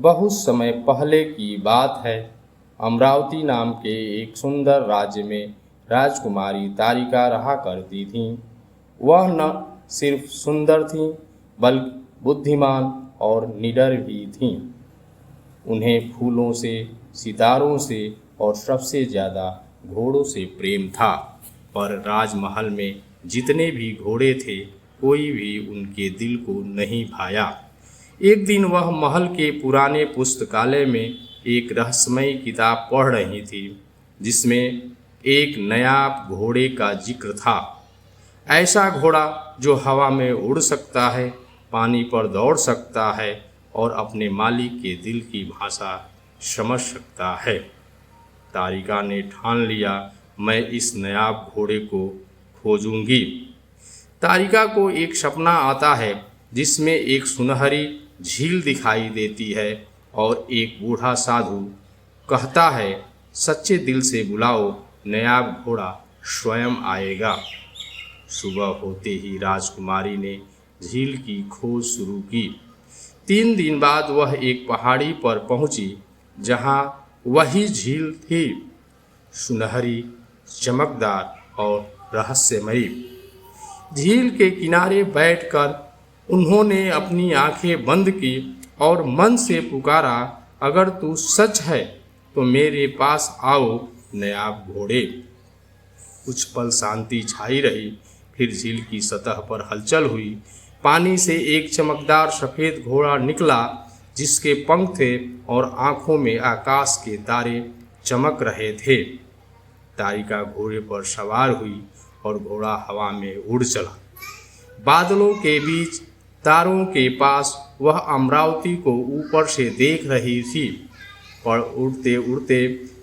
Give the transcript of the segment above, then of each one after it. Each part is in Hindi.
बहुत समय पहले की बात है। अमरावती नाम के एक सुंदर राज्य में राजकुमारी तारिका रहा करती थीं। वह न सिर्फ सुंदर थीं बल्कि बुद्धिमान और निडर भी थीं। उन्हें फूलों से, सितारों से और सबसे ज़्यादा घोड़ों से प्रेम था। पर राजमहल में जितने भी घोड़े थे, कोई भी उनके दिल को नहीं भाया। एक दिन वह महल के पुराने पुस्तकालय में एक रहस्यमयी किताब पढ़ रही थी, जिसमें एक नायाब घोड़े का जिक्र था। ऐसा घोड़ा जो हवा में उड़ सकता है, पानी पर दौड़ सकता है और अपने मालिक के दिल की भाषा समझ सकता है। तारिका ने ठान लिया, मैं इस नायाब घोड़े को खोजूंगी। तारिका को एक सपना आता है जिसमें एक सुनहरी झील दिखाई देती है और एक बूढ़ा साधु कहता है, सच्चे दिल से बुलाओ, नायाब घोड़ा स्वयं आएगा। सुबह होते ही राजकुमारी ने झील की खोज शुरू की। 3 दिन बाद वह एक पहाड़ी पर पहुंची, जहां वही झील थी, सुनहरी, चमकदार और रहस्यमयी। झील के किनारे बैठकर उन्होंने अपनी आंखें बंद की और मन से पुकारा, अगर तू सच है तो मेरे पास आओ नायाब घोड़े। कुछ पल शांति छाई रही, फिर झील की सतह पर हलचल हुई। पानी से एक चमकदार सफ़ेद घोड़ा निकला, जिसके पंख थे और आँखों में आकाश के तारे चमक रहे थे। तारिका घोड़े पर सवार हुई और घोड़ा हवा में उड़ चला। बादलों के बीच तारों के पास वह अमरावती को ऊपर से देख रही थी। पर उड़ते उड़ते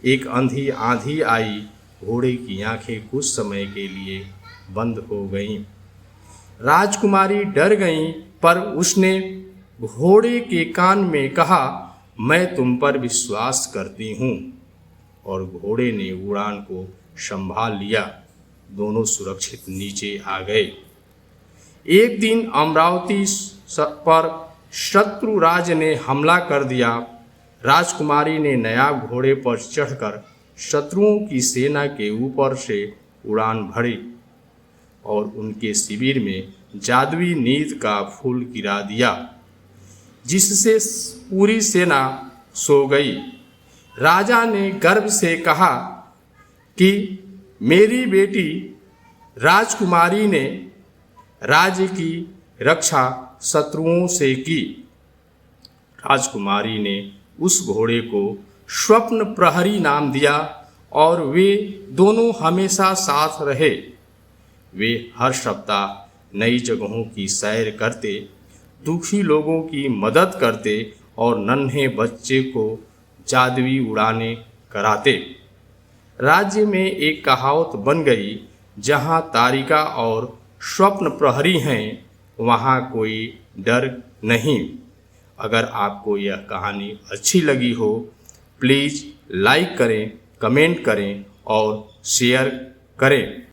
एक आंधी आई। घोड़े की आंखें कुछ समय के लिए बंद हो गईं। राजकुमारी डर गई, पर उसने घोड़े के कान में कहा, मैं तुम पर विश्वास करती हूँ। और घोड़े ने उड़ान को संभाल लिया। दोनों सुरक्षित नीचे आ गए। एक दिन अमरावती पर शत्रुराज ने हमला कर दिया। राजकुमारी ने नायाब घोड़े पर चढ़कर शत्रुओं की सेना के ऊपर से उड़ान भरी और उनके शिविर में जादुई नींद का फूल गिरा दिया, जिससे पूरी सेना सो गई। राजा ने गर्व से कहा कि मेरी बेटी राजकुमारी ने राज्य की रक्षा शत्रुओं से की। राजकुमारी ने उस घोड़े को स्वप्न प्रहरी नाम दिया और वे दोनों हमेशा साथ रहे। वे हर सप्ताह नई जगहों की सैर करते, दुखी लोगों की मदद करते और नन्हे बच्चे को जादुई उड़ानें कराते। राज्य में एक कहावत बन गई, जहाँ तारिका और स्वप्न प्रहरी हैं, वहाँ कोई डर नहीं। अगर आपको यह कहानी अच्छी लगी हो, प्लीज़ लाइक करें, कमेंट करें और शेयर करें।